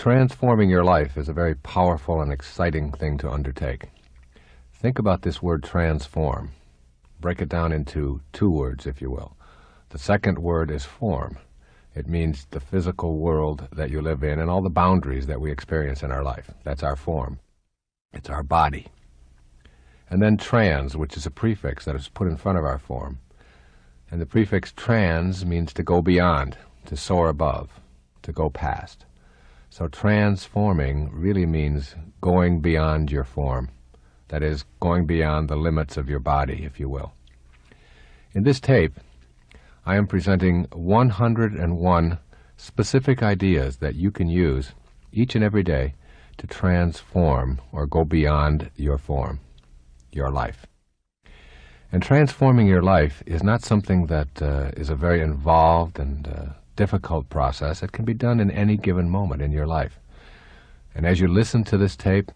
Transforming your life is a very powerful and exciting thing to undertake. Think about this word transform. Break it down into two words, if you will. The second word is form. It means the physical world that you live in and all the boundaries that we experience in our life. That's our form. It's our body. And then trans, which is a prefix that is put in front of our form. And the prefix trans means to go beyond, to soar above, to go past. So transforming really means going beyond your form. That is, going beyond the limits of your body, if you will. In this tape, I am presenting 101 specific ideas that you can use each and every day to transform or go beyond your form, your life. And transforming your life is not something that is a very involved and difficult process. It can be done in any given moment in your life. And as you listen to this tape,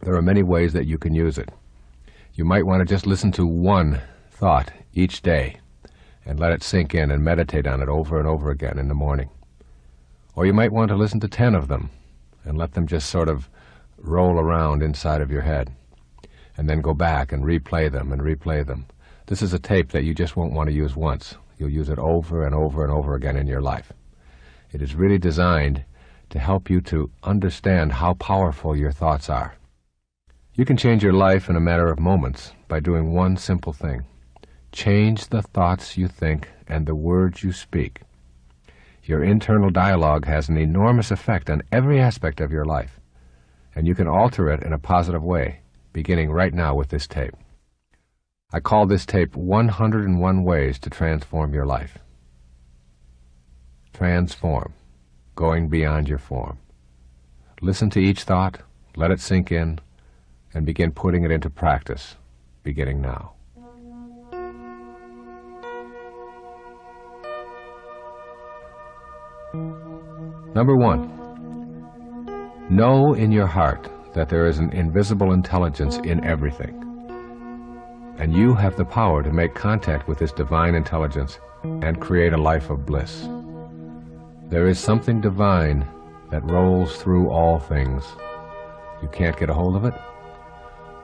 there are many ways that you can use it. You might want to just listen to one thought each day and let it sink in and meditate on it over and over again in the morning. Or you might want to listen to 10 of them and let them just sort of roll around inside of your head, and then go back and replay them and replay them. This is a tape that you just won't want to use once. You'll use it over and over and over again in your life. It is really designed to help you to understand how powerful your thoughts are. You can change your life in a matter of moments by doing one simple thing. Change the thoughts you think and the words you speak. Your internal dialogue has an enormous effect on every aspect of your life, and you can alter it in a positive way, beginning right now with this tape. I call this tape 101 Ways to Transform Your Life. Transform, going beyond your form. Listen to each thought, let it sink in, and begin putting it into practice, beginning now. Number 1, know in your heart that there is an invisible intelligence in everything, and you have the power to make contact with this divine intelligence and create a life of bliss. There is something divine that rolls through all things. You can't get a hold of it?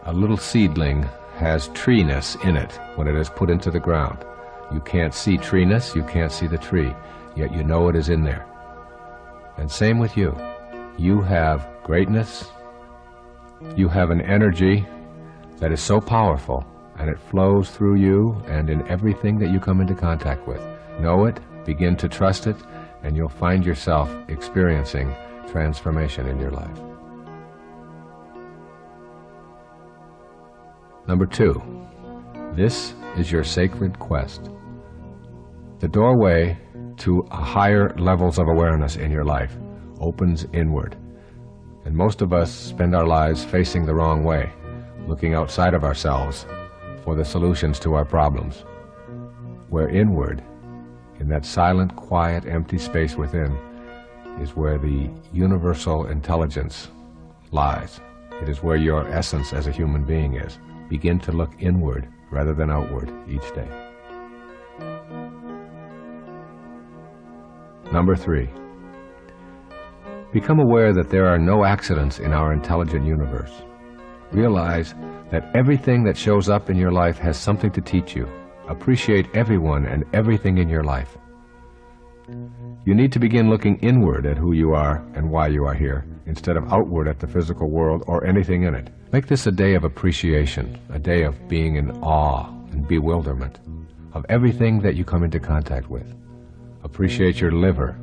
A little seedling has treeness in it when it is put into the ground. You can't see treeness, you can't see the tree, yet you know it is in there. And same with you. You have greatness. You have an energy that is so powerful, and it flows through you and in everything that you come into contact with. Know it, begin to trust it, and you'll find yourself experiencing transformation in your life. Number 2, this is your sacred quest. The doorway to higher levels of awareness in your life opens inward. And most of us spend our lives facing the wrong way, looking outside of ourselves for the solutions to our problems. Where inward, in that silent, quiet, empty space within, is where the universal intelligence lies. It is where your essence as a human being is. Begin to look inward rather than outward each day. Number 3, become aware that there are no accidents in our intelligent universe. Realize that everything that shows up in your life has something to teach you. Appreciate everyone and everything in your life. You need to begin looking inward at who you are and why you are here, instead of outward at the physical world or anything in it. Make this a day of appreciation, a day of being in awe and bewilderment of everything that you come into contact with. Appreciate your liver,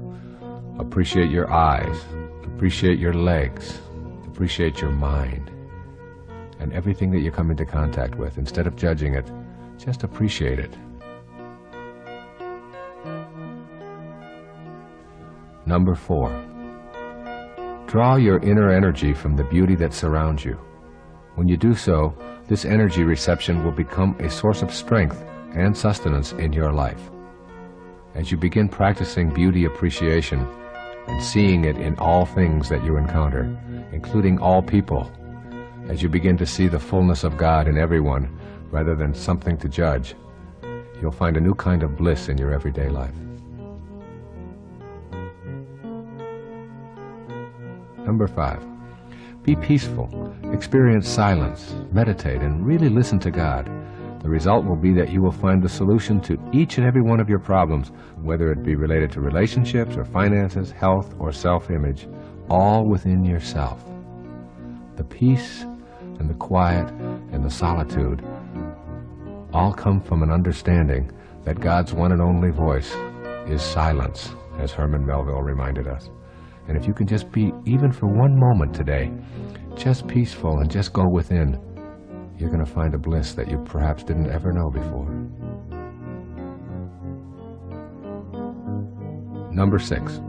appreciate your eyes, appreciate your legs, appreciate your mind, and everything that you come into contact with. Instead of judging it, just appreciate it. Number 4, draw your inner energy from the beauty that surrounds you. When you do so, this energy reception will become a source of strength and sustenance in your life. As you begin practicing beauty appreciation and seeing it in all things that you encounter, including all people, as you begin to see the fullness of God in everyone rather than something to judge, you'll find a new kind of bliss in your everyday life. Number 5, be peaceful, experience silence, meditate, and really listen to God. The result will be that you will find the solution to each and every one of your problems, whether it be related to relationships or finances, health or self-image, all within yourself. The peace and the quiet and the solitude all come from an understanding that God's one and only voice is silence, as Herman Melville reminded us. And if you can just be, even for one moment today, just peaceful and just go within, you're going to find a bliss that you perhaps didn't ever know before. Number 6,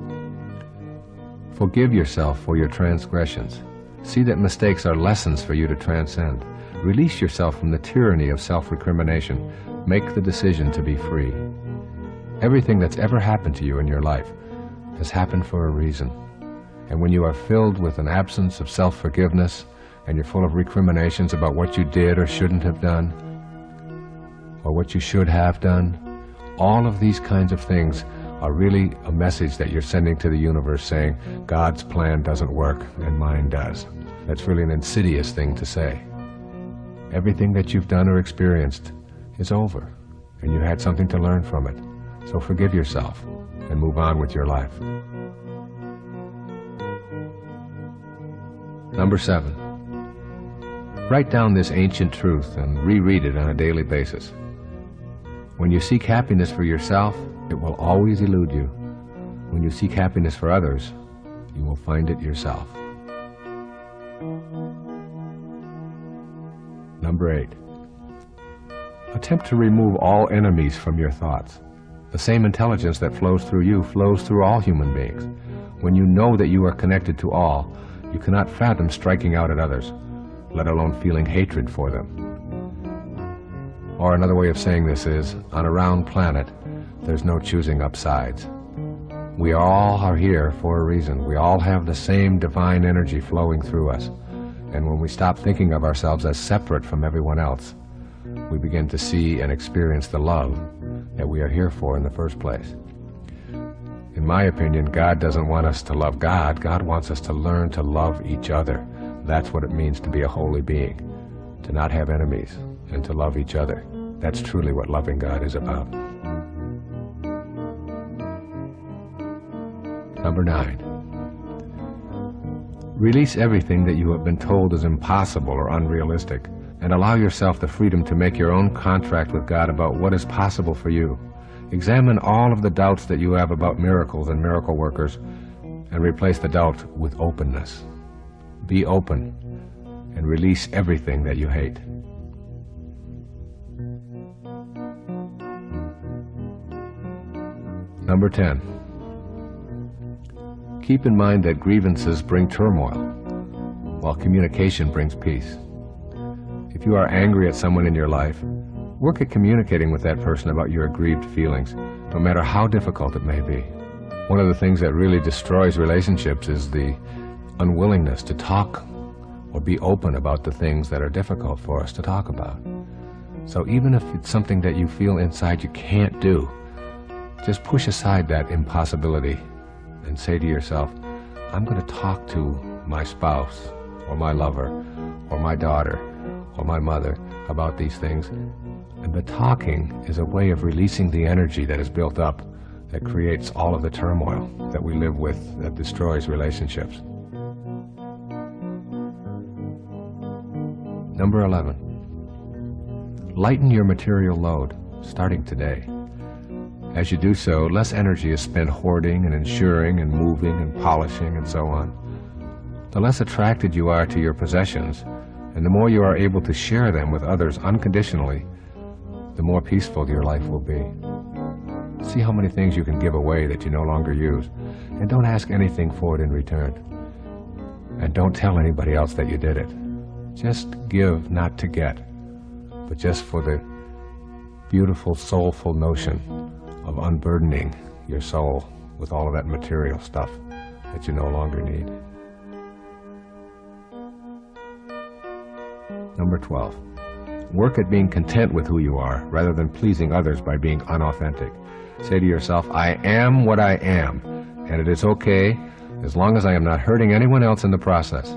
forgive yourself for your transgressions. See that mistakes are lessons for you to transcend. Release yourself from the tyranny of self-recrimination. Make the decision to be free. Everything that's ever happened to you in your life has happened for a reason. And when you are filled with an absence of self-forgiveness and you're full of recriminations about what you did or shouldn't have done, or what you should have done, all of these kinds of things are really a message that you're sending to the universe saying, God's plan doesn't work and mine does. That's really an insidious thing to say. Everything that you've done or experienced is over, and you had something to learn from it. So forgive yourself and move on with your life. Number 7, write down this ancient truth and reread it on a daily basis. When you seek happiness for yourself, it will always elude you. When you seek happiness for others, you will find it yourself. Number 8, attempt to remove all enemies from your thoughts. The same intelligence that flows through you flows through all human beings. When you know that you are connected to all, you cannot fathom striking out at others, let alone feeling hatred for them. Or another way of saying this is, on a round planet, there's no choosing up sides. We all are here for a reason. We all have the same divine energy flowing through us. And when we stop thinking of ourselves as separate from everyone else, we begin to see and experience the love that we are here for in the first place. In my opinion, God doesn't want us to love God. God wants us to learn to love each other. That's what it means to be a holy being, to not have enemies and to love each other. That's truly what loving God is about. Number 9, release everything that you have been told is impossible or unrealistic, and allow yourself the freedom to make your own contract with God about what is possible for you. Examine all of the doubts that you have about miracles and miracle workers, and replace the doubt with openness. Be open and release everything that you hate. Number 10, keep in mind that grievances bring turmoil, while communication brings peace. If you are angry at someone in your life, work at communicating with that person about your aggrieved feelings, no matter how difficult it may be. One of the things that really destroys relationships is the unwillingness to talk or be open about the things that are difficult for us to talk about. So even if it's something that you feel inside you can't do, just push aside that impossibility and say to yourself, I'm going to talk to my spouse or my lover or my daughter or my mother about these things. And the talking is a way of releasing the energy that is built up that creates all of the turmoil that we live with that destroys relationships. Number 11, lighten your material load, starting today. As you do so, less energy is spent hoarding and insuring and moving and polishing and so on. The less attracted you are to your possessions, and the more you are able to share them with others unconditionally, the more peaceful your life will be. See how many things you can give away that you no longer use, and don't ask anything for it in return. And don't tell anybody else that you did it. Just give, not to get, but just for the beautiful, soulful notion of unburdening your soul with all of that material stuff that you no longer need. Number 12, work at being content with who you are rather than pleasing others by being unauthentic. Say to yourself, I am what I am, and it is okay as long as I am not hurting anyone else in the process.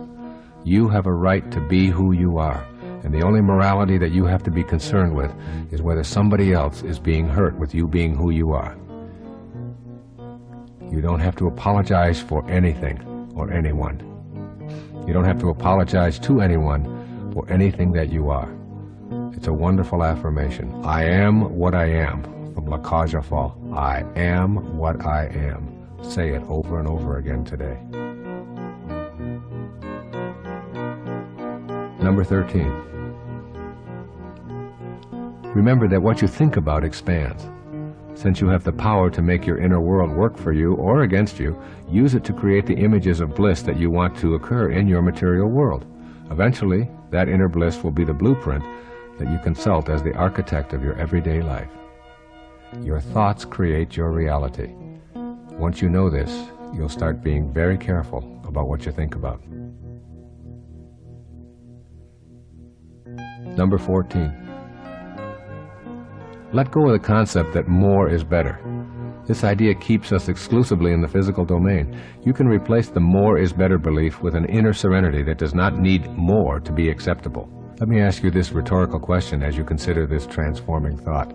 You have a right to be who you are, and the only morality that you have to be concerned with is whether somebody else is being hurt with you being who you are. You don't have to apologize for anything or anyone. You don't have to apologize to anyone for anything that you are. It's a wonderful affirmation. I am what I am, from La Cage aux Folles. I am what I am. Say it over and over again today. Number 13. Remember that what you think about expands. Since you have the power to make your inner world work for you or against you, use it to create the images of bliss that you want to occur in your material world. Eventually, that inner bliss will be the blueprint that you consult as the architect of your everyday life. Your thoughts create your reality. Once you know this, you'll start being very careful about what you think about. Number 14. Let go of the concept that more is better. This idea keeps us exclusively in the physical domain. You can replace the more is better belief with an inner serenity that does not need more to be acceptable. Let me ask you this rhetorical question as you consider this transforming thought.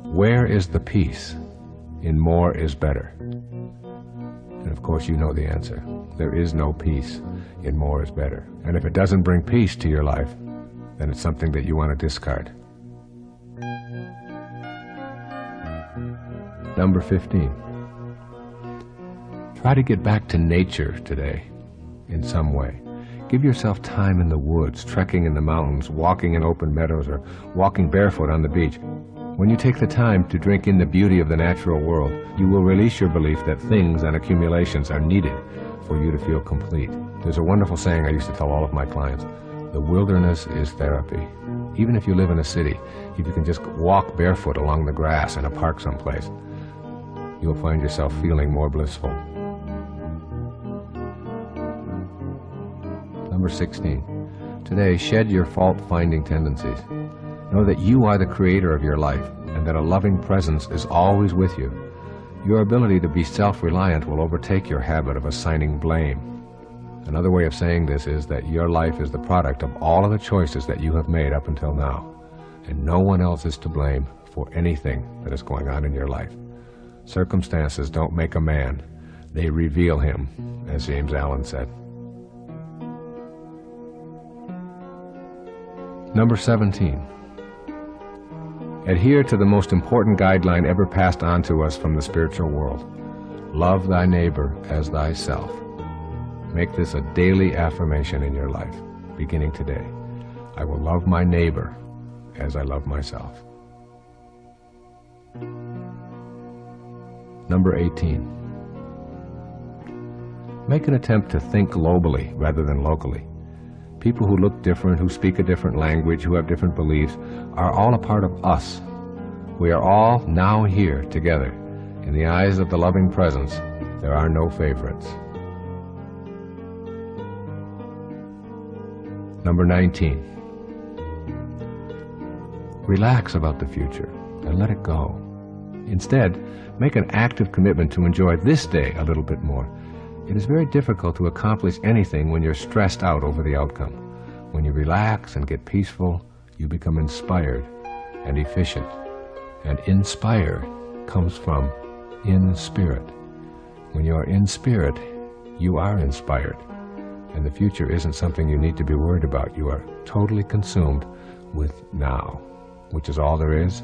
Where is the peace in more is better? And of course you know the answer. There is no peace in more is better. And if it doesn't bring peace to your life, then it's something that you want to discard. Number 15. Try to get back to nature today in some way. Give yourself time in the woods, trekking in the mountains, walking in open meadows, or walking barefoot on the beach. When you take the time to drink in the beauty of the natural world, you will release your belief that things and accumulations are needed for you to feel complete. There's a wonderful saying I used to tell all of my clients. The wilderness is therapy. Even if you live in a city, if you can just walk barefoot along the grass in a park someplace, you'll find yourself feeling more blissful. Number 16. Today, shed your fault-finding tendencies. Know that you are the creator of your life and that a loving presence is always with you. Your ability to be self-reliant will overtake your habit of assigning blame. Another way of saying this is that your life is the product of all of the choices that you have made up until now, and no one else is to blame for anything that is going on in your life. Circumstances don't make a man, they reveal him, as James Allen said. Number 17. Adhere to the most important guideline ever passed on to us from the spiritual world. Love thy neighbor as thyself. Make this a daily affirmation in your life, beginning today. I will love my neighbor as I love myself. Number 18. Make an attempt to think globally rather than locally. People who look different, who speak a different language, who have different beliefs, are all a part of us. We are all now here together. In the eyes of the loving presence, there are no favorites. Number 19. Relax about the future and let it go. Instead, make an active commitment to enjoy this day a little bit more. It is very difficult to accomplish anything when you're stressed out over the outcome. When you relax and get peaceful, you become inspired and efficient. And inspired comes from in spirit. When you are in spirit, you are inspired. And the future isn't something you need to be worried about. You are totally consumed with now, which is all there is,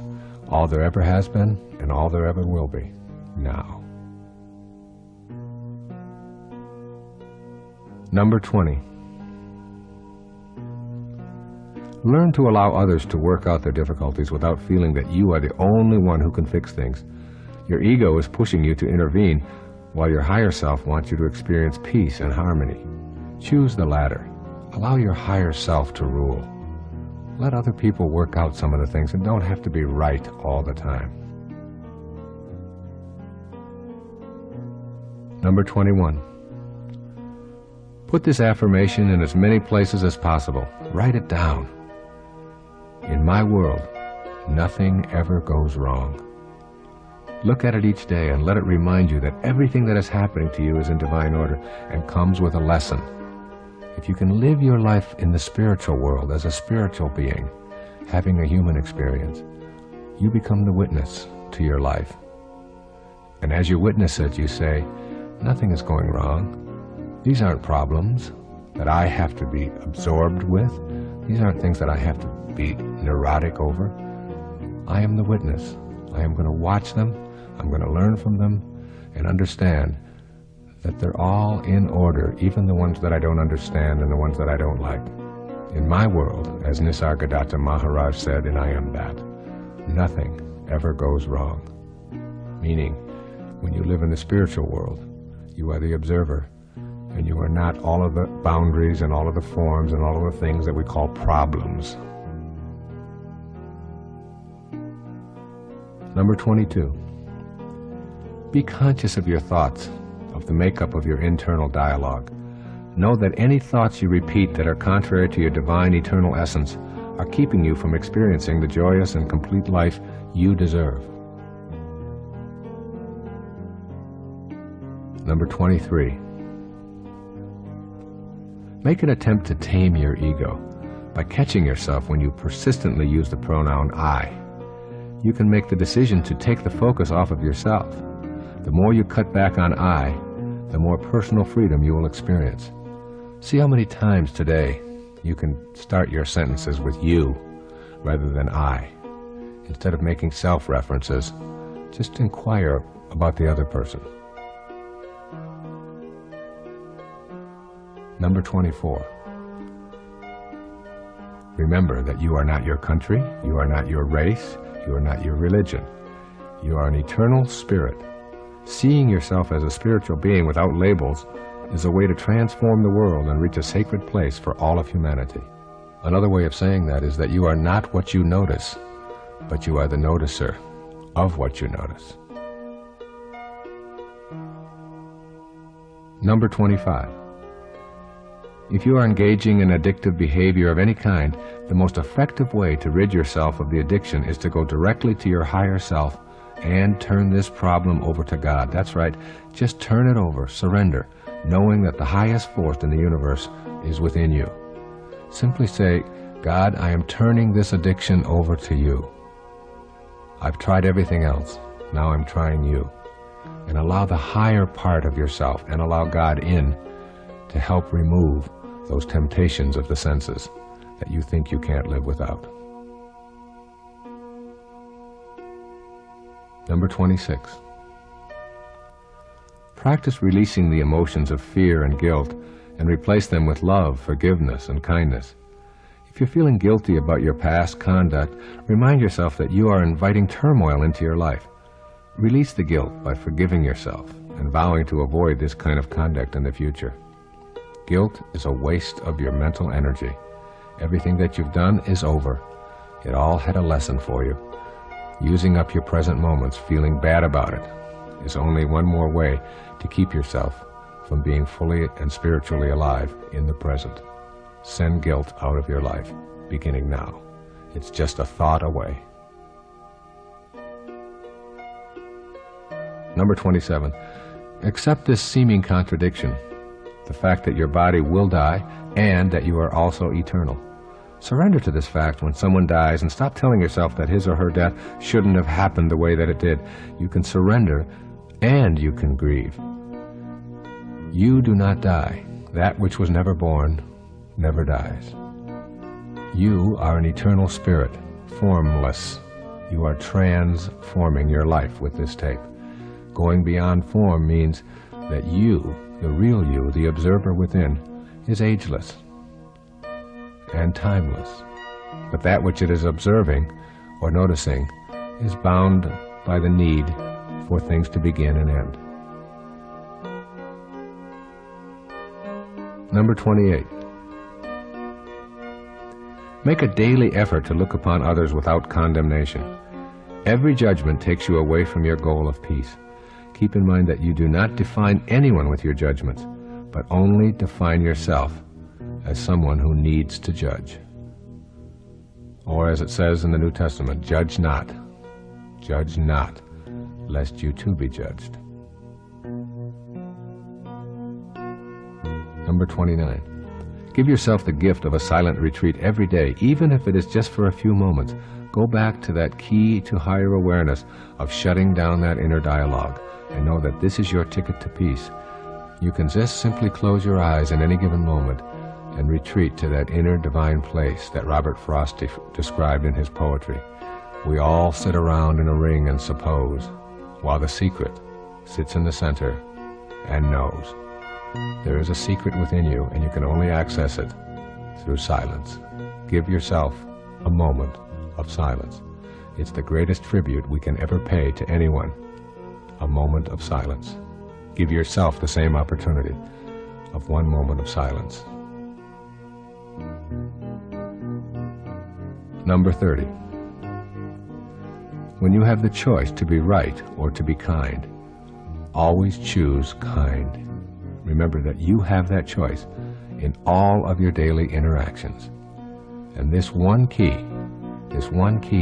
all there ever has been, and all there ever will be, now. Number 20. Learn to allow others to work out their difficulties without feeling that you are the only one who can fix things. Your ego is pushing you to intervene, while your higher self wants you to experience peace and harmony. Choose the latter. Allow your higher self to rule. Let other people work out some of the things and don't have to be right all the time. Number 21. Put this affirmation in as many places as possible. Write it down. In my world, nothing ever goes wrong. Look at it each day and let it remind you that everything that is happening to you is in divine order and comes with a lesson. If you can live your life in the spiritual world as a spiritual being, having a human experience, you become the witness to your life. And as you witness it, you say, nothing is going wrong. These aren't problems that I have to be absorbed with. These aren't things that I have to be neurotic over. I am the witness. I am going to watch them. I'm going to learn from them and understand that they're all in order, even the ones that I don't understand and the ones that I don't like. In my world, as Nisargadatta Maharaj said in I Am That, nothing ever goes wrong. Meaning, when you live in the spiritual world, you are the observer, and you are not all of the boundaries and all of the forms and all of the things that we call problems. Number 22. Be conscious of your thoughts, of the makeup of your internal dialogue. Know that any thoughts you repeat that are contrary to your divine eternal essence are keeping you from experiencing the joyous and complete life you deserve. Number 23. Make an attempt to tame your ego by catching yourself when you persistently use the pronoun I. You can make the decision to take the focus off of yourself. The more you cut back on I, the more personal freedom you will experience. See how many times today you can start your sentences with you rather than I. Instead of making self-references, just inquire about the other person. Number 24. Remember that you are not your country, you are not your race, you are not your religion. You are an eternal spirit. Seeing yourself as a spiritual being without labels is a way to transform the world and reach a sacred place for all of humanity. Another way of saying that is that you are not what you notice, but you are the noticer of what you notice. Number 25. If you are engaging in addictive behavior of any kind, the most effective way to rid yourself of the addiction is to go directly to your higher self and turn this problem over to God. That's right, just turn it over, surrender, knowing that the highest force in the universe is within you. Simply say, God, I am turning this addiction over to you. I've tried everything else, now I'm trying you. And allow the higher part of yourself and allow God in to help remove those temptations of the senses that you think you can't live without. Number 26. Practice releasing the emotions of fear and guilt and replace them with love, forgiveness, and kindness. If you're feeling guilty about your past conduct, remind yourself that you are inviting turmoil into your life. Release the guilt by forgiving yourself and vowing to avoid this kind of conduct in the future. Guilt is a waste of your mental energy. Everything that you've done is over. It all had a lesson for you. Using up your present moments feeling bad about it is only one more way to keep yourself from being fully and spiritually alive in the present. Send guilt out of your life, beginning now. It's just a thought away. Number 27. Accept this seeming contradiction, the fact that your body will die and that you are also eternal. Surrender to this fact when someone dies and stop telling yourself that his or her death shouldn't have happened the way that it did. You can surrender and you can grieve. You do not die. That which was never born never dies. You are an eternal spirit, formless. You are transforming your life with this tape. Going beyond form means that you, the real you, the observer within, is ageless and timeless. But that which it is observing or noticing is bound by the need for things to begin and end. Number 28. Make a daily effort to look upon others without condemnation. Every judgment takes you away from your goal of peace. Keep in mind that you do not define anyone with your judgments, but only define yourself as someone who needs to judge. Or as it says in the New Testament, judge not, lest you too be judged. Number 29. Give yourself the gift of a silent retreat every day, even if it is just for a few moments. Go back to that key to higher awareness of shutting down that inner dialogue, and know that this is your ticket to peace. You can just simply close your eyes in any given moment and retreat to that inner divine place that Robert Frost described in his poetry. We all sit around in a ring and suppose, while the secret sits in the center and knows. There is a secret within you, and you can only access it through silence. Give yourself a moment of silence. It's the greatest tribute we can ever pay to anyone. A moment of silence. Give yourself the same opportunity of one moment of silence. Number 30. When you have the choice to be right or to be kind, always choose kind. Remember that you have that choice in all of your daily interactions. And this one key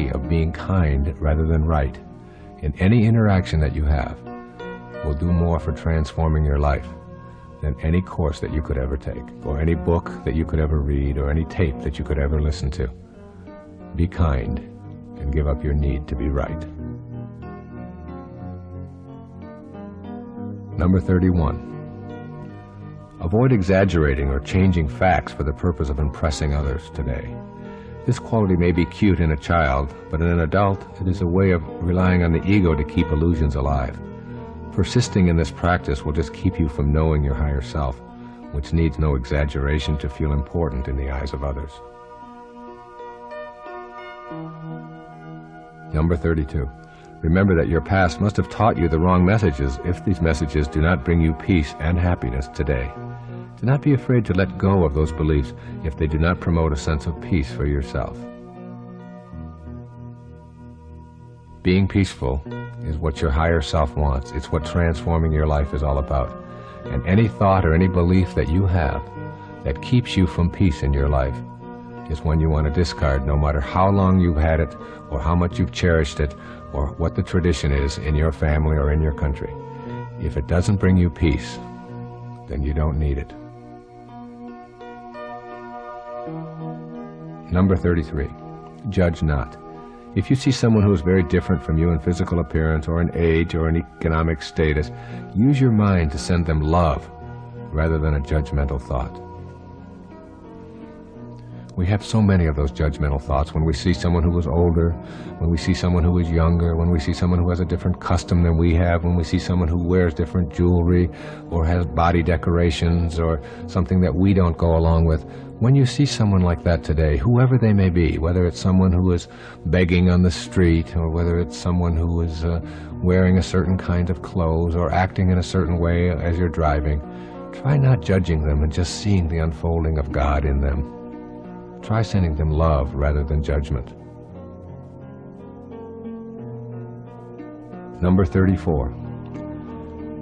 of being kind rather than right in any interaction that you have will do more for transforming your life than any course that you could ever take, or any book that you could ever read, or any tape that you could ever listen to. Be kind and give up your need to be right. Number 31. Avoid exaggerating or changing facts for the purpose of impressing others today. This quality may be cute in a child, but in an adult, it is a way of relying on the ego to keep illusions alive. Persisting in this practice will just keep you from knowing your higher self, which needs no exaggeration to feel important in the eyes of others. Number 32. Remember that your past must have taught you the wrong messages if these messages do not bring you peace and happiness today. Do not be afraid to let go of those beliefs if they do not promote a sense of peace for yourself. Being peaceful is what your higher self wants. It's what transforming your life is all about. And any thought or any belief that you have that keeps you from peace in your life is one you want to discard, no matter how long you've had it, or how much you've cherished it, or what the tradition is in your family or in your country. If it doesn't bring you peace, then you don't need it. Number 33. Judge not. If you see someone who is very different from you in physical appearance or in age or in economic status, use your mind to send them love rather than a judgmental thought. We have so many of those judgmental thoughts when we see someone who is older, when we see someone who is younger, when we see someone who has a different custom than we have, when we see someone who wears different jewelry or has body decorations or something that we don't go along with. When you see someone like that today, whoever they may be, whether it's someone who is begging on the street or whether it's someone who is wearing a certain kind of clothes or acting in a certain way as you're driving, try not judging them and just seeing the unfolding of God in them. Try sending them love rather than judgment. Number 34.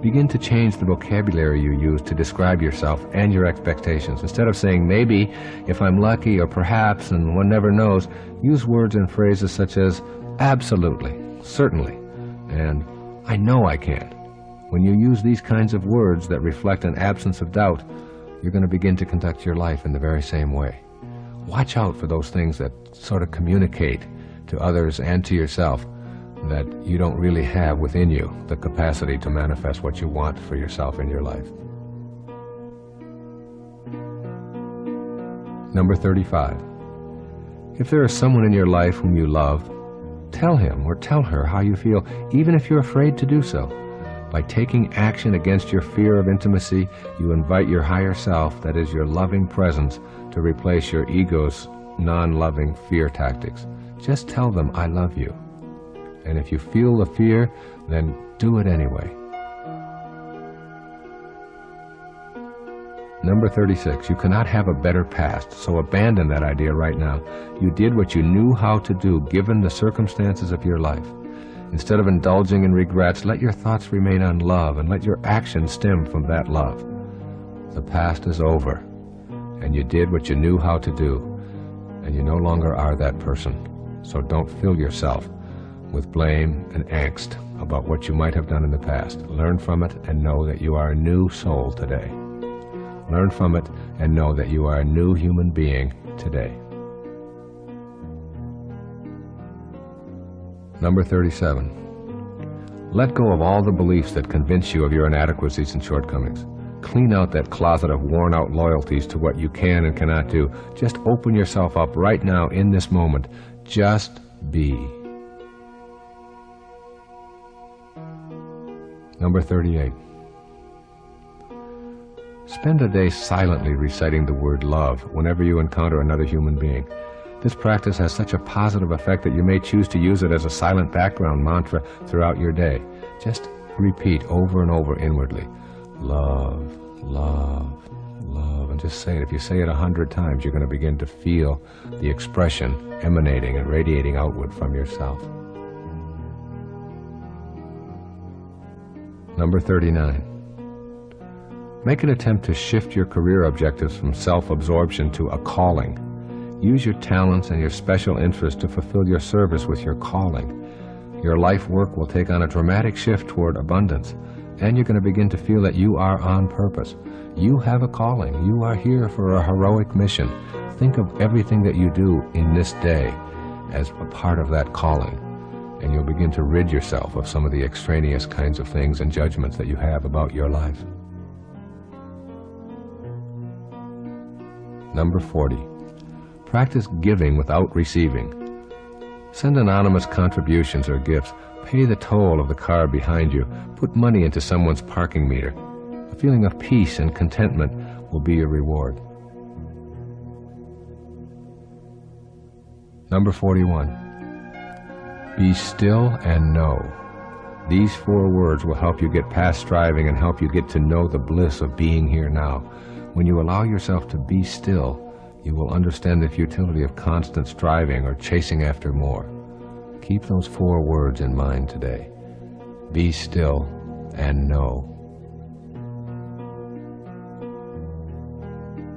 Begin to change the vocabulary you use to describe yourself and your expectations. Instead of saying maybe, if I'm lucky, or perhaps, and one never knows, use words and phrases such as absolutely, certainly, and I know I can. When you use these kinds of words that reflect an absence of doubt, you're going to begin to conduct your life in the very same way. Watch out for those things that sort of communicate to others and to yourself that you don't really have within you the capacity to manifest what you want for yourself in your life. Number 35. If there is someone in your life whom you love, tell him or tell her how you feel, even if you're afraid to do so. By taking action against your fear of intimacy, you invite your higher self, that is your loving presence, to replace your ego's non-loving fear tactics. Just tell them, I love you. And if you feel the fear, then do it anyway. Number 36, you cannot have a better past, so abandon that idea right now. You did what you knew how to do, given the circumstances of your life. Instead of indulging in regrets, let your thoughts remain on love, and let your actions stem from that love. The past is over, and you did what you knew how to do, and you no longer are that person. So don't fill yourself with blame and angst about what you might have done in the past. Learn from it and know that you are a new soul today. Learn from it and know that you are a new human being today. Number 37. Let go of all the beliefs that convince you of your inadequacies and shortcomings. Clean out that closet of worn-out loyalties to what you can and cannot do. Just open yourself up right now in this moment. Just be. Number 38. Spend a day silently reciting the word love whenever you encounter another human being. This practice has such a positive effect that you may choose to use it as a silent background mantra throughout your day. Just repeat over and over inwardly, love, love, love, and just say it. If you say it 100 times, you're going to begin to feel the expression emanating and radiating outward from yourself. Number 39. Make an attempt to shift your career objectives from self-absorption to a calling. Use your talents and your special interests to fulfill your service with your calling. Your life work will take on a dramatic shift toward abundance, and you're going to begin to feel that you are on purpose. You have a calling. You are here for a heroic mission. Think of everything that you do in this day as a part of that calling, and you'll begin to rid yourself of some of the extraneous kinds of things and judgments that you have about your life. Number 40. Practice giving without receiving. Send anonymous contributions or gifts. Pay the toll of the car behind you. Put money into someone's parking meter. A feeling of peace and contentment will be your reward. Number 41. Be still and know. These 4 words will help you get past striving and help you get to know the bliss of being here now. When you allow yourself to be still, you will understand the futility of constant striving or chasing after more. Keep those 4 words in mind today. Be still and know.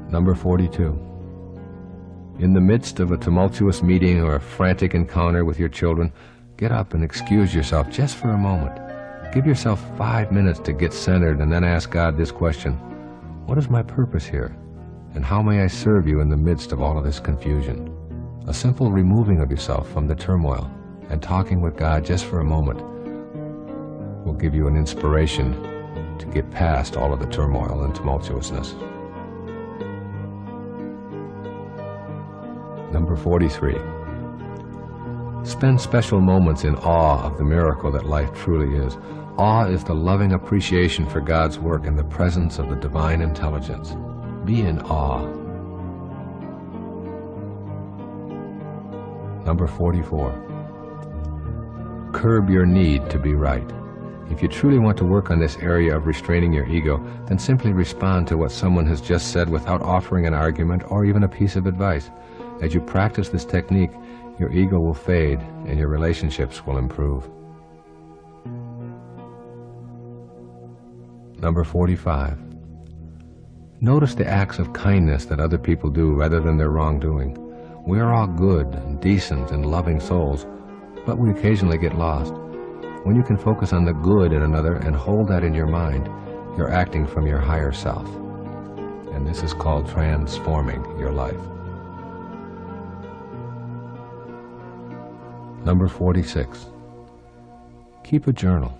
Number 42. In the midst of a tumultuous meeting or a frantic encounter with your children, get up and excuse yourself just for a moment. Give yourself 5 minutes to get centered and then ask God this question: what is my purpose here? And how may I serve you in the midst of all of this confusion? A simple removing of yourself from the turmoil and talking with God just for a moment will give you an inspiration to get past all of the turmoil and tumultuousness. Number 43. Spend special moments in awe of the miracle that life truly is. Awe is the loving appreciation for God's work in the presence of the divine intelligence. Be in awe. Number 44. Curb your need to be right. If you truly want to work on this area of restraining your ego, then simply respond to what someone has just said without offering an argument or even a piece of advice. As you practice this technique, your ego will fade and your relationships will improve. Number 45. Notice the acts of kindness that other people do rather than their wrongdoing. We are all good and decent and loving souls, but we occasionally get lost. When you can focus on the good in another and hold that in your mind, you're acting from your higher self. And this is called transforming your life. Number 46. Keep a journal.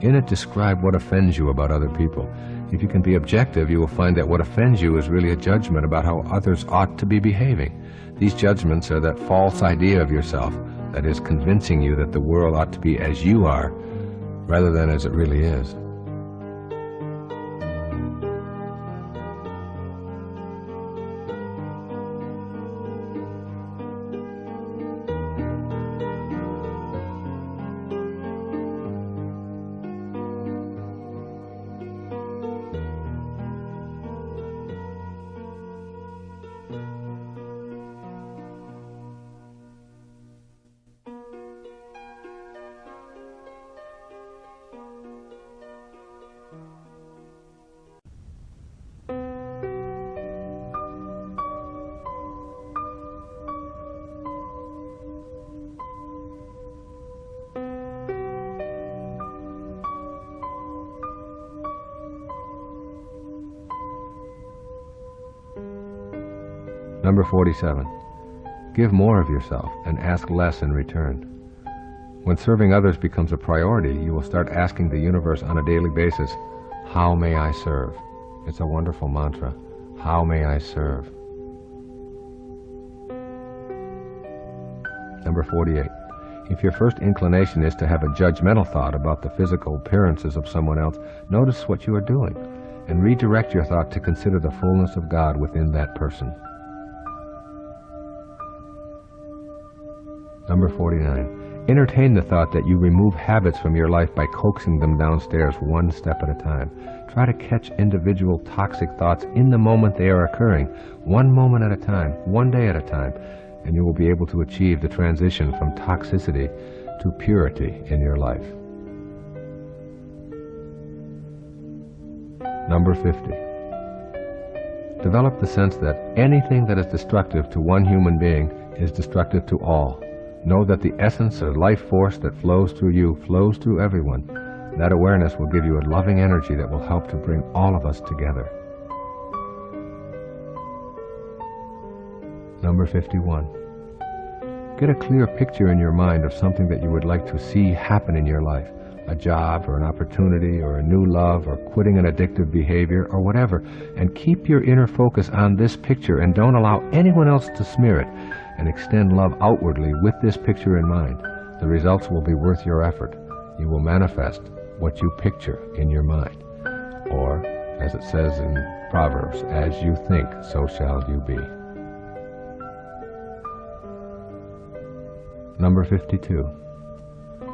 In it, describe what offends you about other people. If you can be objective, you will find that what offends you is really a judgment about how others ought to be behaving. These judgments are that false idea of yourself that is convincing you that the world ought to be as you are rather than as it really is. Number 47. Give more of yourself and ask less in return. When serving others becomes a priority, you will start asking the universe on a daily basis, how may I serve? It's a wonderful mantra. How may I serve? Number 48. If your first inclination is to have a judgmental thought about the physical appearances of someone else, notice what you are doing and redirect your thought to consider the fullness of God within that person. Number 49. Entertain the thought that you remove habits from your life by coaxing them downstairs one step at a time. Try to catch individual toxic thoughts in the moment they are occurring, one moment at a time, one day at a time, and you will be able to achieve the transition from toxicity to purity in your life. Number 50. Develop the sense that anything that is destructive to one human being is destructive to all. Know that the essence or life force that flows through you flows through everyone. That awareness will give you a loving energy that will help to bring all of us together. Number 51. Get a clear picture in your mind of something that you would like to see happen in your life. A job or an opportunity or a new love or quitting an addictive behavior or whatever. And keep your inner focus on this picture and don't allow anyone else to smear it. And extend love outwardly with this picture in mind. The results will be worth your effort. You will manifest what you picture in your mind. Or, as it says in Proverbs, as you think, so shall you be. Number 52.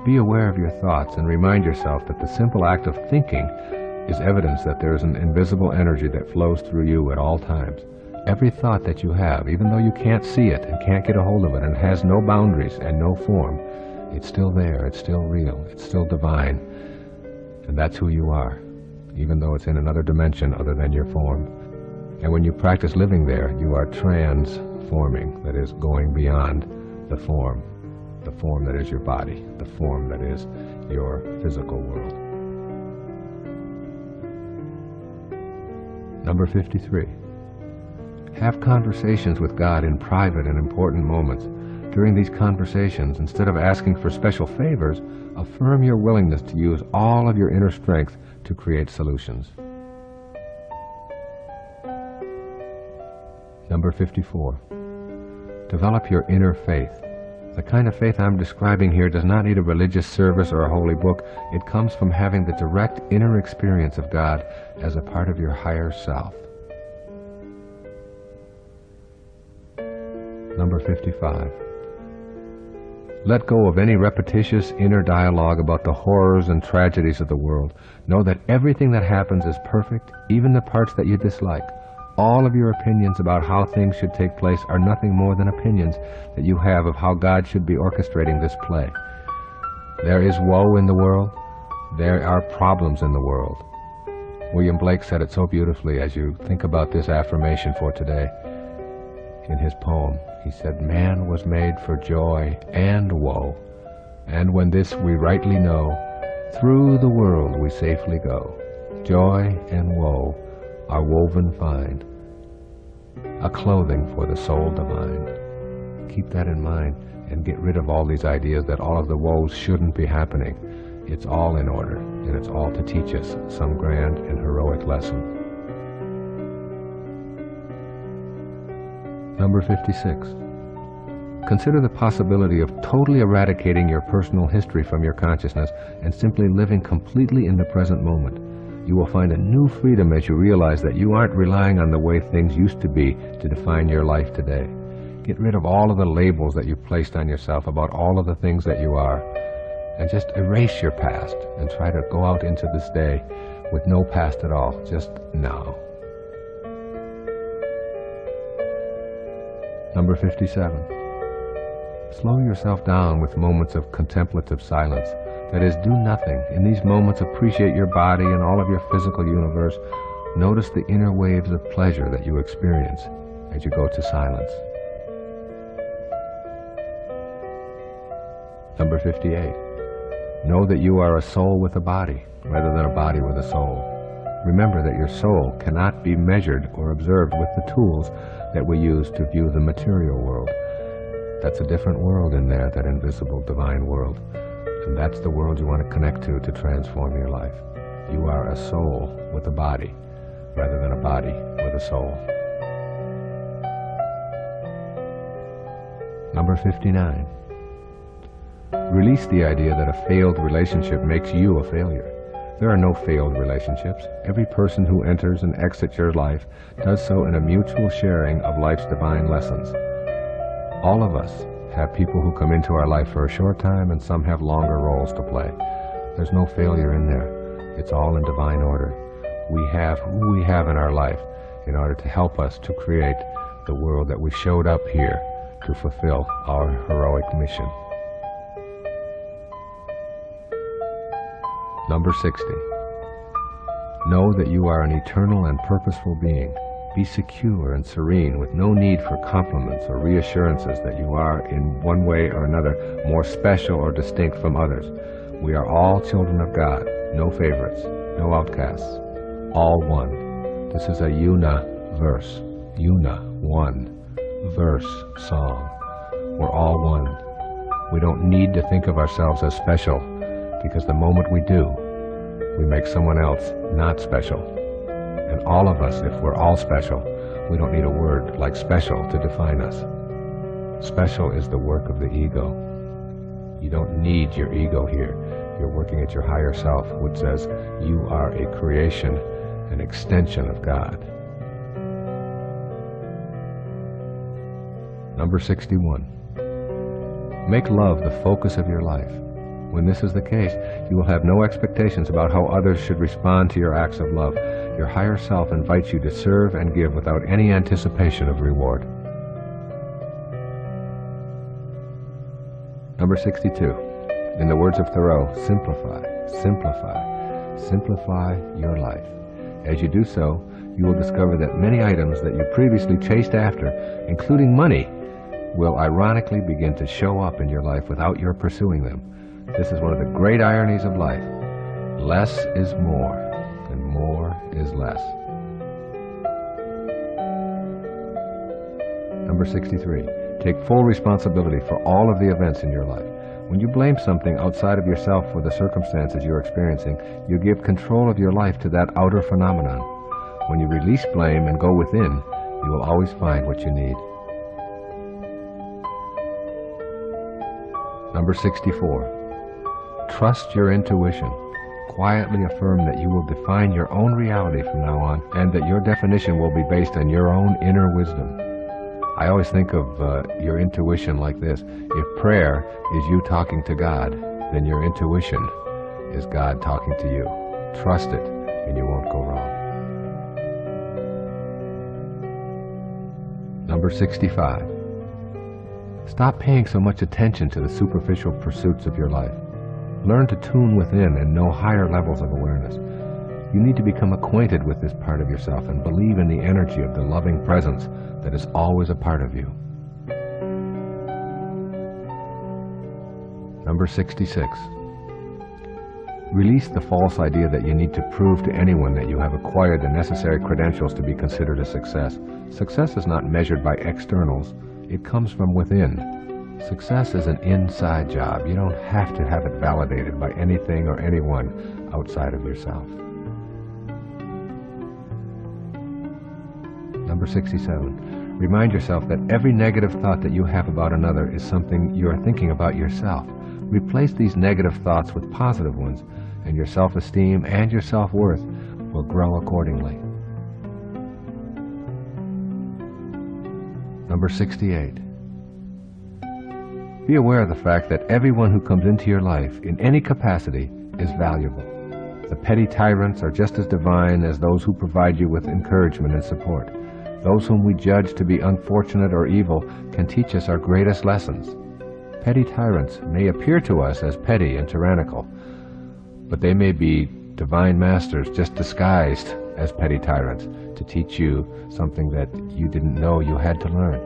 Be aware of your thoughts and remind yourself that the simple act of thinking is evidence that there is an invisible energy that flows through you at all times. Every thought that you have, even though you can't see it and can't get a hold of it and has no boundaries and no form, it's still there, it's still real, it's still divine. And that's who you are, even though it's in another dimension other than your form. And when you practice living there, you are transforming, that is, going beyond the form that is your body, the form that is your physical world. Number 53. Have conversations with God in private and important moments. During these conversations, instead of asking for special favors, affirm your willingness to use all of your inner strength to create solutions. Number 54. Develop your inner faith. The kind of faith I'm describing here does not need a religious service or a holy book. It comes from having the direct inner experience of God as a part of your higher self. Number 55. Let go of any repetitious inner dialogue about the horrors and tragedies of the world. Know that everything that happens is perfect, even the parts that you dislike. All of your opinions about how things should take place are nothing more than opinions that you have of how God should be orchestrating this play. There is woe in the world. There are problems in the world. William Blake said it so beautifully as you think about this affirmation for today. In his poem, he said, "Man was made for joy and woe, and when this we rightly know, through the world we safely go. Joy and woe are woven fine, a clothing for the soul divine." Keep that in mind and get rid of all these ideas that all of the woes shouldn't be happening. It's all in order, and it's all to teach us some grand and heroic lesson. Number 56. Consider the possibility of totally eradicating your personal history from your consciousness and simply living completely in the present moment. You will find a new freedom as you realize that you aren't relying on the way things used to be to define your life today. Get rid of all of the labels that you placed on yourself about all of the things that you are, and just erase your past and try to go out into this day with no past at all, just now. Number 57. Slow yourself down with moments of contemplative silence. That is, do nothing. In these moments, appreciate your body and all of your physical universe. Notice the inner waves of pleasure that you experience as you go to silence. Number 58. Know that you are a soul with a body, rather than a body with a soul. Remember that your soul cannot be measured or observed with the tools that we use to view the material world. That's a different world in there, that invisible divine world. And that's the world you want to connect to transform your life. You are a soul with a body, rather than a body with a soul. Number 59. Release the idea that a failed relationship makes you a failure. There are no failed relationships. Every person who enters and exits your life does so in a mutual sharing of life's divine lessons. All of us have people who come into our life for a short time, and some have longer roles to play. There's no failure in there. It's all in divine order. We have who we have in our life in order to help us to create the world that we showed up here to fulfill our heroic mission. Number 60. Know that you are an eternal and purposeful being. Be secure and serene with no need for compliments or reassurances that you are in one way or another more special or distinct from others. We are all children of God, no favorites, no outcasts, all one. This is a Una verse, Una, one, verse, song. We're all one. We don't need to think of ourselves as special, because the moment we do, we make someone else not special. And all of us, if we're all special, we don't need a word like special to define us. Special is the work of the ego. You don't need your ego here. You're working at your higher self, which says you are a creation, an extension of God. Number 61. Make love the focus of your life. When this is the case, you will have no expectations about how others should respond to your acts of love. Your higher self invites you to serve and give without any anticipation of reward. Number 62. In the words of Thoreau, simplify, simplify, simplify your life. As you do so, you will discover that many items that you previously chased after, including money, will ironically begin to show up in your life without your pursuing them. This is one of the great ironies of life. Less is more, and more is less. Number 63. Take full responsibility for all of the events in your life. When you blame something outside of yourself for the circumstances you're experiencing, you give control of your life to that outer phenomenon. When you release blame and go within, you will always find what you need. Number 64. Trust your intuition. Quietly affirm that you will define your own reality from now on, and that your definition will be based on your own inner wisdom. I always think of your intuition like this. If prayer is you talking to God, then your intuition is God talking to you. Trust it, and you won't go wrong. Number 65. Stop paying so much attention to the superficial pursuits of your life. Learn to tune within and know higher levels of awareness. You need to become acquainted with this part of yourself and believe in the energy of the loving presence that is always a part of you. Number 66. Release the false idea that you need to prove to anyone that you have acquired the necessary credentials to be considered a success. Success is not measured by externals. It comes from within. Success is an inside job. You don't have to have it validated by anything or anyone outside of yourself. Number 67. Remind yourself that every negative thought that you have about another is something you are thinking about yourself. Replace these negative thoughts with positive ones, and your self-esteem and your self-worth will grow accordingly. Number 68. Be aware of the fact that everyone who comes into your life in any capacity is valuable. The petty tyrants are just as divine as those who provide you with encouragement and support. Those whom we judge to be unfortunate or evil can teach us our greatest lessons. Petty tyrants may appear to us as petty and tyrannical, but they may be divine masters just disguised as petty tyrants to teach you something that you didn't know you had to learn.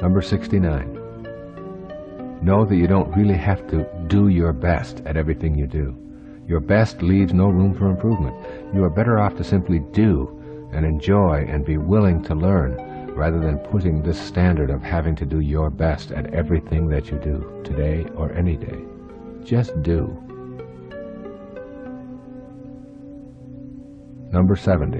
Number 69. Know that you don't really have to do your best at everything you do. Your best leaves no room for improvement. You are better off to simply do and enjoy and be willing to learn, rather than putting this standard of having to do your best at everything that you do, today or any day. Just do. Number 70.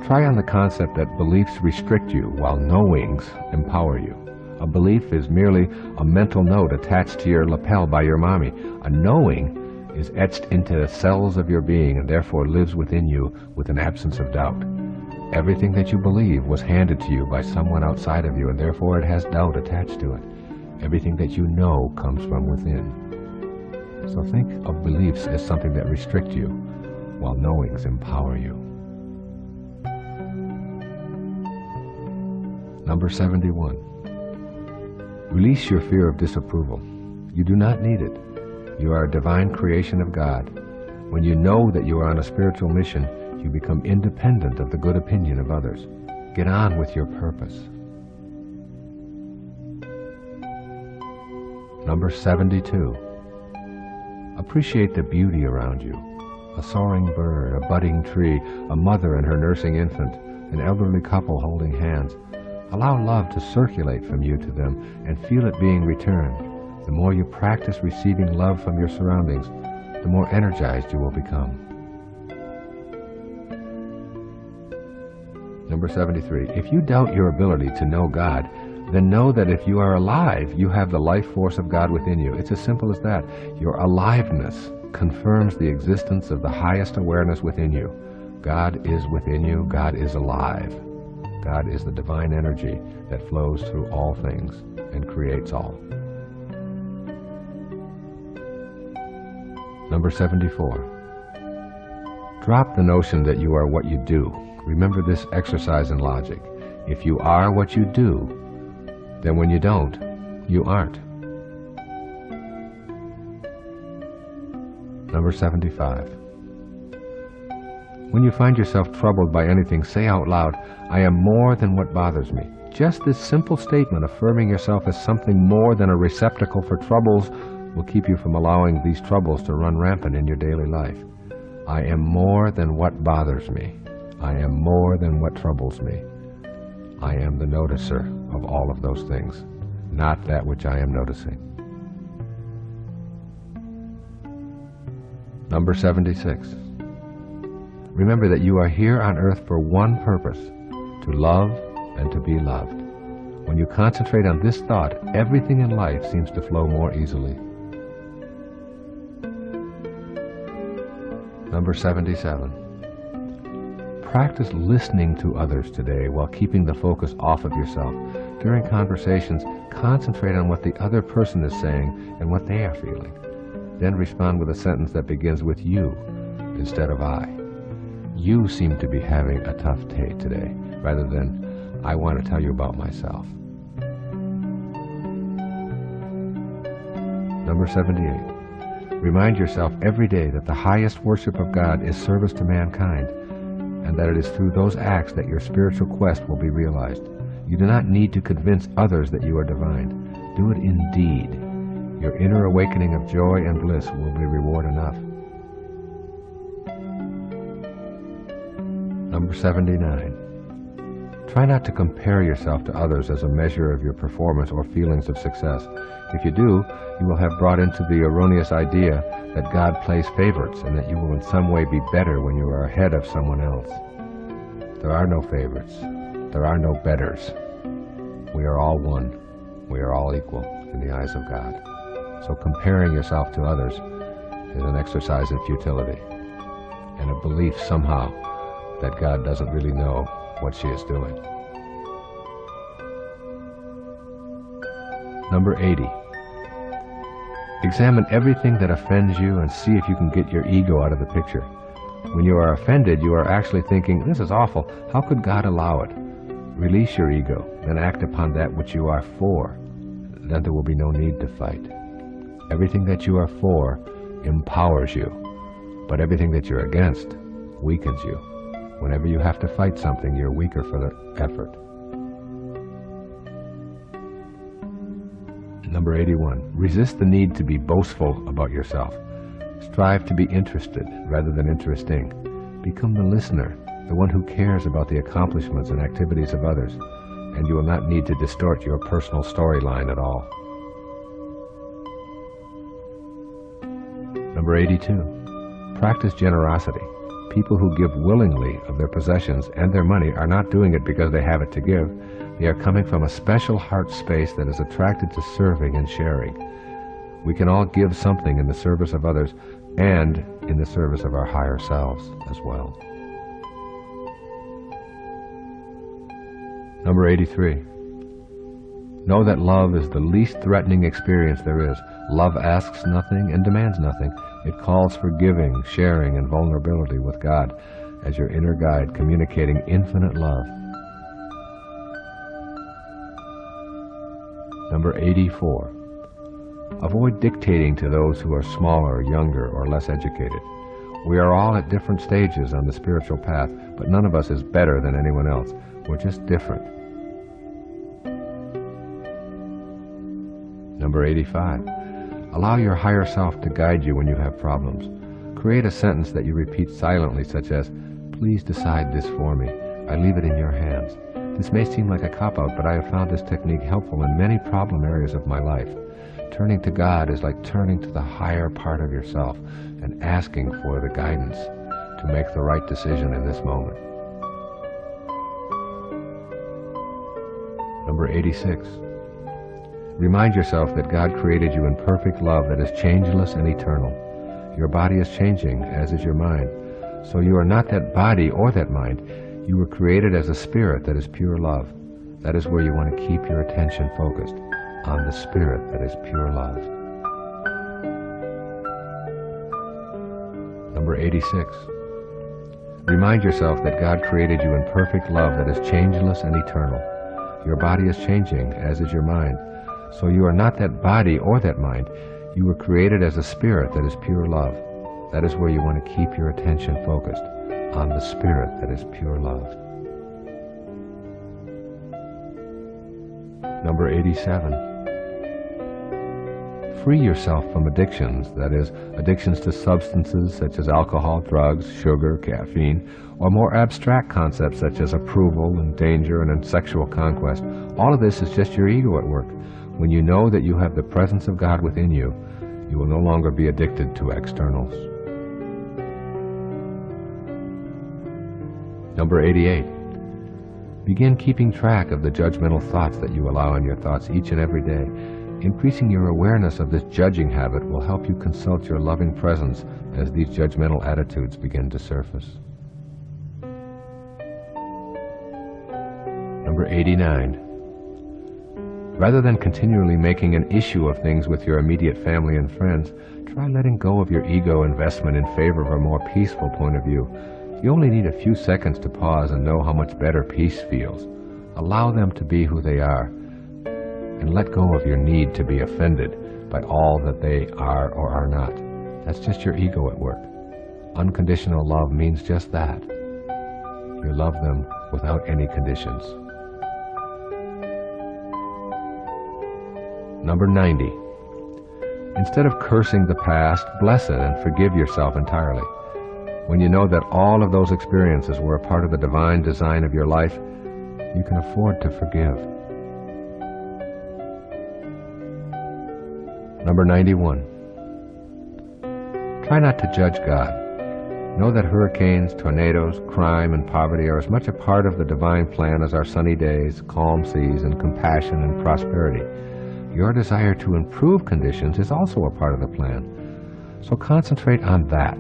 Try on the concept that beliefs restrict you while knowings empower you. A belief is merely a mental note attached to your lapel by your mommy. A knowing is etched into the cells of your being and therefore lives within you with an absence of doubt. Everything that you believe was handed to you by someone outside of you, and therefore it has doubt attached to it. Everything that you know comes from within. So think of beliefs as something that restrict you, while knowings empower you. Number 71. Release your fear of disapproval. You do not need it. You are a divine creation of God. When you know that you are on a spiritual mission, you become independent of the good opinion of others. Get on with your purpose. Number 72. Appreciate the beauty around you. A soaring bird, a budding tree, a mother and her nursing infant, an elderly couple holding hands. Allow love to circulate from you to them and feel it being returned. The more you practice receiving love from your surroundings, the more energized you will become. Number 73. If you doubt your ability to know God, then know that if you are alive, you have the life force of God within you. It's as simple as that. Your aliveness confirms the existence of the highest awareness within you. God is within you. God is alive. God is the divine energy that flows through all things and creates all. Number 74. Drop the notion that you are what you do. Remember this exercise in logic. If you are what you do, then when you don't, you aren't. Number 75. When you find yourself troubled by anything, say out loud, I am more than what bothers me. Just this simple statement affirming yourself as something more than a receptacle for troubles will keep you from allowing these troubles to run rampant in your daily life. I am more than what bothers me. I am more than what troubles me. I am the noticer of all of those things, not that which I am noticing. Number 76. Remember that you are here on earth for one purpose, to love and to be loved. When you concentrate on this thought, everything in life seems to flow more easily. Number 77. Practice listening to others today while keeping the focus off of yourself. During conversations, concentrate on what the other person is saying and what they are feeling. Then respond with a sentence that begins with you instead of I. You seem to be having a tough day today, rather than I want to tell you about myself. Number 78. Remind yourself every day that the highest worship of God is service to mankind, and that it is through those acts that your spiritual quest will be realized. You do not need to convince others that you are divine. Do it in deed. Your inner awakening of joy and bliss will be reward enough. Number 79. Try not to compare yourself to others as a measure of your performance or feelings of success. If you do, you will have brought into the erroneous idea that God plays favorites and that you will in some way be better when you are ahead of someone else. There are no favorites. There are no betters. We are all one. We are all equal in the eyes of God. So comparing yourself to others is an exercise in futility and a belief somehow that God doesn't really know what she is doing. Number 80. Examine everything that offends you and see if you can get your ego out of the picture. When you are offended, you are actually thinking, this is awful, how could God allow it? Release your ego and act upon that which you are for. Then there will be no need to fight. Everything that you are for empowers you, but everything that you're against weakens you. Whenever you have to fight something, you're weaker for the effort. Number 81. Resist the need to be boastful about yourself. Strive to be interested rather than interesting. Become the listener, the one who cares about the accomplishments and activities of others, and you will not need to distort your personal storyline at all. Number 82. Practice generosity. People who give willingly of their possessions and their money are not doing it because they have it to give. They are coming from a special heart space that is attracted to serving and sharing. We can all give something in the service of others and in the service of our higher selves as well. Number 83. Know that love is the least threatening experience there is. Love asks nothing and demands nothing. It calls for giving, sharing, and vulnerability with God as your inner guide, communicating infinite love. Number 84. Avoid dictating to those who are smaller, younger, or less educated. We are all at different stages on the spiritual path, but none of us is better than anyone else. We're just different. Number 85. Allow your higher self to guide you when you have problems. Create a sentence that you repeat silently, such as, "Please decide this for me. I leave it in your hands." This may seem like a cop-out, but I have found this technique helpful in many problem areas of my life. Turning to God is like turning to the higher part of yourself and asking for the guidance to make the right decision in this moment. Number 86. Remind yourself that God created you in perfect love that is changeless and eternal. Your body is changing, as is your mind. So you are not that body or that mind. You were created as a spirit that is pure love. That is where you want to keep your attention focused, on the spirit that is pure love. Number 86. Remind yourself that God created you in perfect love that is changeless and eternal. Your body is changing, as is your mind. So you are not that body or that mind. You were created as a spirit that is pure love. That is where you want to keep your attention focused, on the spirit that is pure love. Number 87. Free yourself from addictions, that is, addictions to substances such as alcohol, drugs, sugar, caffeine, or more abstract concepts such as approval and danger and sexual conquest. All of this is just your ego at work. When you know that you have the presence of God within you, you will no longer be addicted to externals. Number 88. Begin keeping track of the judgmental thoughts that you allow in your thoughts each and every day. Increasing your awareness of this judging habit will help you consult your loving presence as these judgmental attitudes begin to surface. Number 89. Rather than continually making an issue of things with your immediate family and friends, try letting go of your ego investment in favor of a more peaceful point of view. You only need a few seconds to pause and know how much better peace feels. Allow them to be who they are, and let go of your need to be offended by all that they are or are not. That's just your ego at work. Unconditional love means just that. You love them without any conditions. Number 90. Instead of cursing the past, bless it and forgive yourself entirely. When you know that all of those experiences were a part of the divine design of your life, you can afford to forgive. Number 91. Try not to judge God. Know that hurricanes, tornadoes, crime, and poverty are as much a part of the divine plan as our sunny days, calm seas, and compassion and prosperity. Your desire to improve conditions is also a part of the plan. So concentrate on that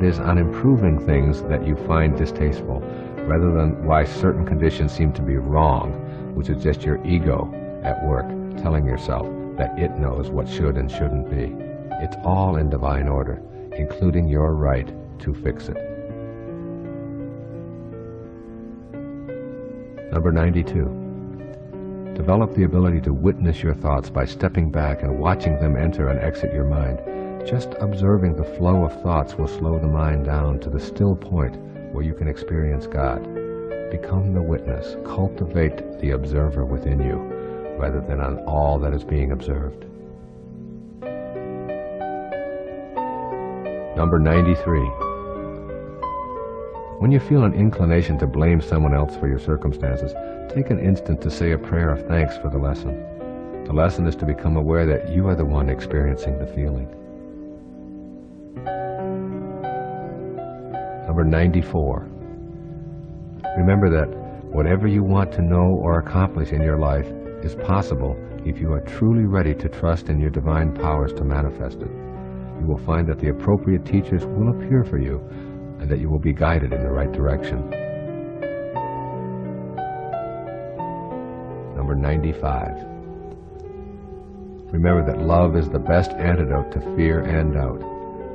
is, on improving things that you find distasteful, rather than why certain conditions seem to be wrong, which is just your ego at work telling yourself that it knows what should and shouldn't be. It's all in divine order, including your right to fix it. Number 92. Develop the ability to witness your thoughts by stepping back and watching them enter and exit your mind. Just observing the flow of thoughts will slow the mind down to the still point where you can experience God. Become the witness. Cultivate the observer within you, rather than on all that is being observed. Number 93. When you feel an inclination to blame someone else for your circumstances, take an instant to say a prayer of thanks for the lesson. The lesson is to become aware that you are the one experiencing the feeling. Number 94. Remember that whatever you want to know or accomplish in your life is possible if you are truly ready to trust in your divine powers to manifest it. You will find that the appropriate teachers will appear for you and that you will be guided in the right direction. Number 95. Remember that love is the best antidote to fear and doubt.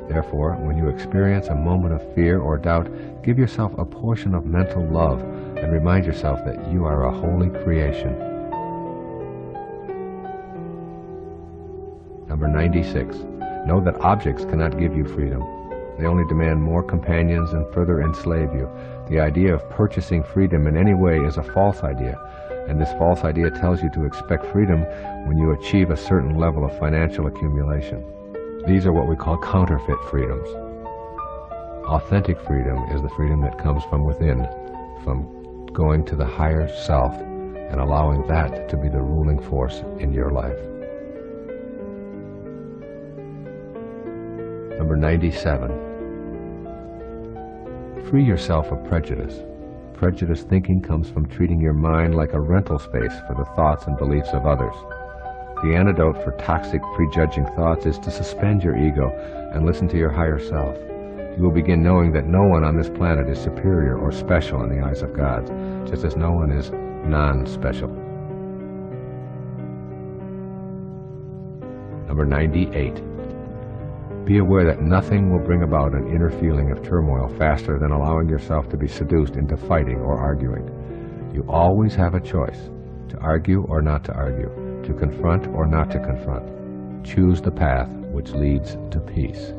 Therefore, when you experience a moment of fear or doubt, give yourself a portion of mental love and remind yourself that you are a holy creation. Number 96. Know that objects cannot give you freedom. They only demand more companions and further enslave you. The idea of purchasing freedom in any way is a false idea, and this false idea tells you to expect freedom when you achieve a certain level of financial accumulation. These are what we call counterfeit freedoms. Authentic freedom is the freedom that comes from within, from going to the higher self and allowing that to be the ruling force in your life. Number 97. Free yourself of prejudice. Prejudice thinking comes from treating your mind like a rental space for the thoughts and beliefs of others. The antidote for toxic, prejudging thoughts is to suspend your ego and listen to your higher self. You will begin knowing that no one on this planet is superior or special in the eyes of God, just as no one is non-special. Number 98. Be aware that nothing will bring about an inner feeling of turmoil faster than allowing yourself to be seduced into fighting or arguing. You always have a choice, to argue or not to argue, to confront or not to confront. Choose the path which leads to peace.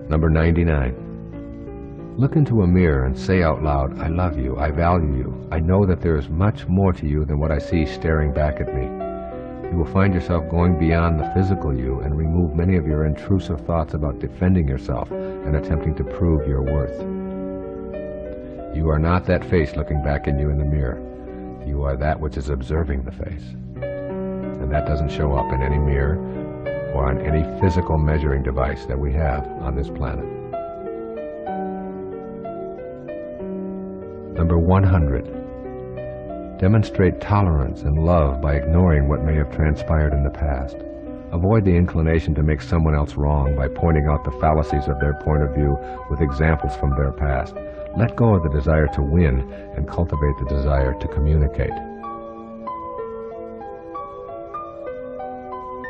Number 99. Look into a mirror and say out loud, I love you, I value you, I know that there is much more to you than what I see staring back at me. You will find yourself going beyond the physical you and remove many of your intrusive thoughts about defending yourself and attempting to prove your worth. You are not that face looking back at you in the mirror. You are that which is observing the face. And that doesn't show up in any mirror or on any physical measuring device that we have on this planet. Number 100. Demonstrate tolerance and love by ignoring what may have transpired in the past. Avoid the inclination to make someone else wrong by pointing out the fallacies of their point of view with examples from their past. Let go of the desire to win and cultivate the desire to communicate.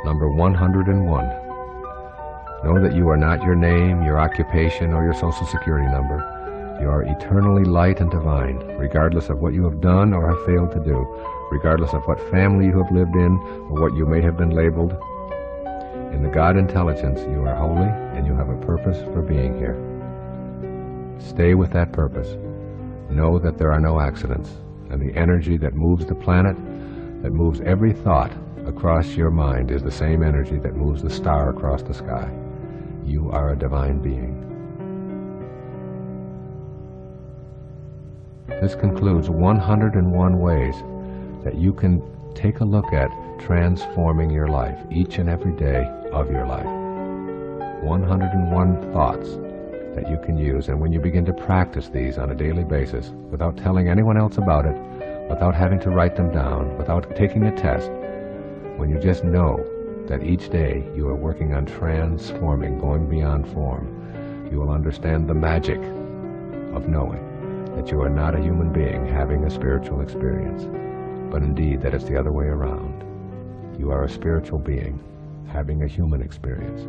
Number 101. Know that you are not your name, your occupation, or your social security number. You are eternally light and divine, regardless of what you have done or have failed to do, regardless of what family you have lived in or what you may have been labeled. In the God intelligence, you are holy and you have a purpose for being here. Stay with that purpose. Know that there are no accidents, and the energy that moves the planet, that moves every thought across your mind, is the same energy that moves the star across the sky. You are a divine being. This concludes 101 ways that you can take a look at transforming your life each and every day of your life. 101 thoughts that you can use, and when you begin to practice these on a daily basis without telling anyone else about it, without having to write them down, without taking a test, when you just know that each day you are working on transforming, going beyond form, you will understand the magic of knowing that you are not a human being having a spiritual experience, but indeed that it's the other way around. You are a spiritual being having a human experience.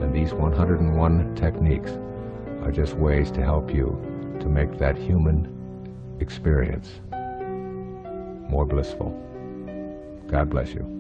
And these 101 techniques are just ways to help you to make that human experience more blissful. God bless you.